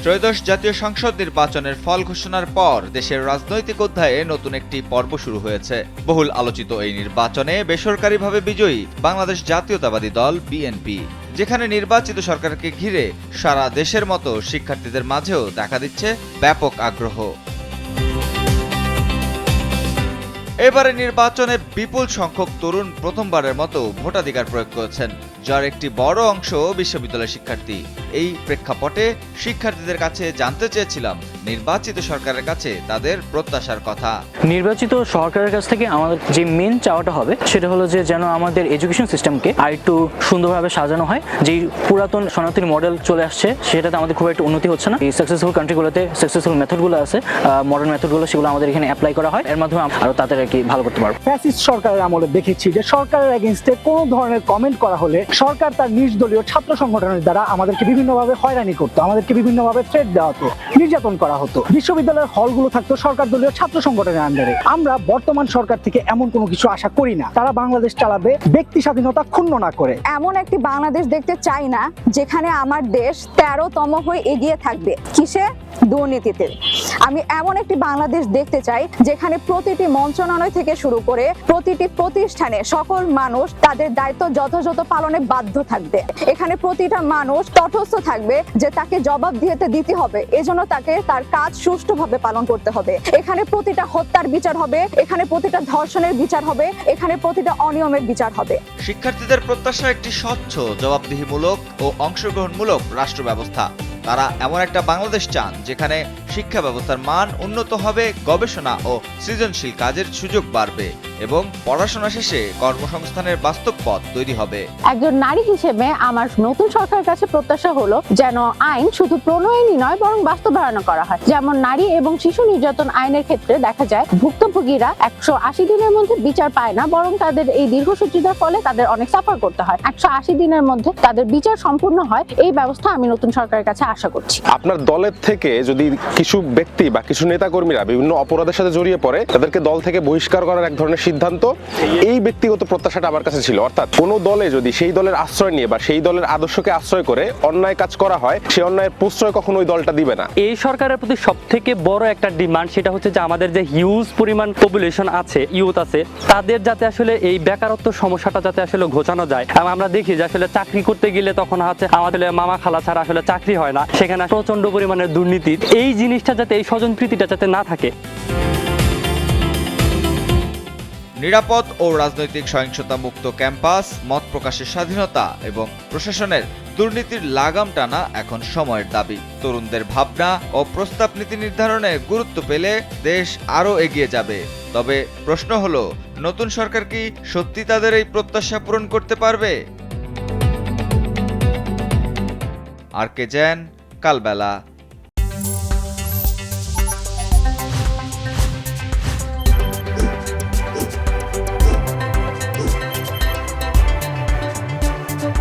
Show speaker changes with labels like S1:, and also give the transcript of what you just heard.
S1: ত্রয়োদশ জাতীয় সংসদ নির্বাচনের ফল ঘোষণার পর দেশের রাজনৈতিক অধ্যায়ে নতুন একটি পর্ব শুরু হয়েছে। বহুল আলোচিত এই নির্বাচনে বেসরকারিভাবে বিজয়ী বাংলাদেশ জাতীয়তাবাদী দল বিএনপি, যেখানে নির্বাচিত সরকারকে ঘিরে সারা দেশের মতো শিক্ষার্থীদের মাঝেও দেখা দিচ্ছে ব্যাপক আগ্রহ। এবারে নির্বাচনে বিপুল সংখ্যক তরুণ প্রথমবারের মতো ভোটাধিকার প্রয়োগ করেছেন, যার একটি বড় অংশ বিশ্ববিদ্যালয় শিক্ষার্থী। এই প্রেক্ষাপটে শিক্ষার্থীদের কাছে জানতে চেয়েছিলাম নির্বাচিত সরকারের কাছে তাদের প্রত্যাশার কথা।
S2: নির্বাচিত সরকারের কাছ থেকে আমাদের যে মেন চাওয়াটা হবে সেটা হলো যে যেন আমাদের এডুকেশন সিস্টেমকে আরেকটু সুন্দরভাবে সাজানো হয়। যেই পুরাতন সনাতনী মডেল চলে আসছে সেটাতে আমাদের খুব একটা উন্নতি হচ্ছে না। এই সাকসেসফুল কান্ট্রিগুলোতে সাকসেসফুল মেথডগুলো আছে, মডার্ন মেথডগুলো, সেগুলো আমাদের এখানে অ্যাপ্লাই করা হয়। এর মাধ্যমে আরো তাদের আর কি ভালো করতে পারবো।
S3: ফ্যাসিস্ট সরকারের আমলে দেখেছি যে সরকারের এগেইনস্টে কোনো ধরনের কমেন্ট করা হলে সরকার তার নিজ দলীয় ছাত্র সংগঠনের দ্বারা আমাদেরকে বিভিন্নভাবে হয়রানি করতো, আমাদেরকে বিভিন্নভাবে থ্রেট দেওয়া হতো, নির্যাতন করা হতো। বিশ্ববিদ্যালয়ের হলগুলো থাকতো সরকার দলীয় ছাত্র সংগঠনের আন্ডারে। আমরা বর্তমান সরকার থেকে এমন কোনো কিছু আশা করি না। তারা বাংলাদেশ চালাবে ব্যক্তি স্বাধীনতা ক্ষুণ্ণ না করে।
S4: এমন একটি বাংলাদেশ দেখতে চাই না যেখানে আমার দেশ 13তম হয়ে এগিয়ে থাকবে কিসে? দুর্নীতিতে। আমি এমন একটি বাংলাদেশ দেখতে চাই যেখানে প্রতিটি মন্ত্রণালয় থেকে শুরু করে প্রতিটি প্রতিষ্ঠানে সকল মানুষ তাদের দায়িত্ব যথাযথ পালনে বাধ্য থাকবে। এখানে প্রতিটা মানুষ তটস্থ থাকবে যে তাকে জবাবদিহিতা দিতে হবে, এজন্য তাকে তার কাজ সুষ্ঠুভাবে পালন করতে হবে। এখানে প্রতিটা হত্যার বিচার হবে, এখানে প্রতিটা ধর্ষণের বিচার হবে, এখানে প্রতিটা অনিয়মের বিচার হবে।
S1: শিক্ষার্থীদের প্রত্যাশা একটি স্বচ্ছ, জবাবদিহিমূলক ও অংশগ্রহণমূলক রাষ্ট্র ব্যবস্থা। তারা এমন একটা বাংলাদেশ চান যেখানে শিক্ষা ব্যবস্থার মান উন্নত হবে, গবেষণা ও সৃজনশীল কাজের সুযোগ বাড়বে এবং পড়াশোনা শেষে কর্মসংস্থানের বাস্তব পথ তৈরি হবে।
S5: একজন নারী হিসেবে আমার নতুন সরকারের কাছে প্রত্যাশা হলো যেন আইন শুধু প্রণয়নই নয় বরং বাস্তবায়ন করা হয়। যেমন নারী এবং শিশু নির্যাতন আইনের ক্ষেত্রে দেখা যায় ভুক্তভোগীরা 180 দিনের মধ্যে বিচার পায় না, বরং তাদের এই দীর্ঘসূত্রিতার ফলে তাদের অনেক সাফার করতে হয়। 180 দিনের মধ্যে তাদের বিচার সম্পূর্ণ হয়, এই ব্যবস্থা আমি নতুন সরকারের কাছে আশা করছি।
S6: আপনার দলের থেকে যদি কিছু ব্যক্তি বা কিছু নেতাকর্মীরা বিভিন্ন অপরাধের সাথে জড়িয়ে পড়ে, তাদেরকে দল থেকে বহিষ্কার করার এক ধরনের সিদ্ধান্ত, এই ব্যক্তিগত প্রত্যাশাটা আমার কাছে ছিল। অর্থাৎ কোনো দলে যদি সেই দলের আশ্রয় নিয়ে বা সেই দলের আদর্শকে আশ্রয় করে অন্যায় কাজ করা হয়, সেই অন্যায়ের প্রশ্রয় কখনো ওই দলটা দিবে না।
S7: এই সরকারের প্রতি সব থেকে বড় একটা ডিমান্ড সেটা হচ্ছে যে আমাদের যে হিউজ পরিমাণ পপুলেশন আছে, ইউথ আছে, তাদের যাতে আসলে এই বেকারত্ব সমস্যাটা যাতে আসলে ঘোচানো যায়। এবং আমরা দেখি যে আসলে চাকরি করতে গেলে তখন হচ্ছে আমাদের মামা খালা ছাড়া আসলে চাকরি হয় না, সেখানে প্রচন্ড পরিমাণের দুর্নীতি। এই জিনিসটা যাতে, এই স্বজনপ্রীতিটা যাতে না থাকে।
S1: নিরাপদ ও রাজনৈতিক সহিংসতা মুক্ত ক্যাম্পাস, মত প্রকাশের স্বাধীনতা এবং প্রশাসনের দুর্নীতির লাগাম টানা এখন সময়ের দাবি। তরুণদের ভাবনা ও প্রস্তাব নীতি নির্ধারণে গুরুত্ব পেলে দেশ আরও এগিয়ে যাবে। তবে প্রশ্ন হলো, নতুন সরকার কি সত্যি তাদের এই প্রত্যাশা পূরণ করতে পারবে? আর কে জেন, কালবেলা।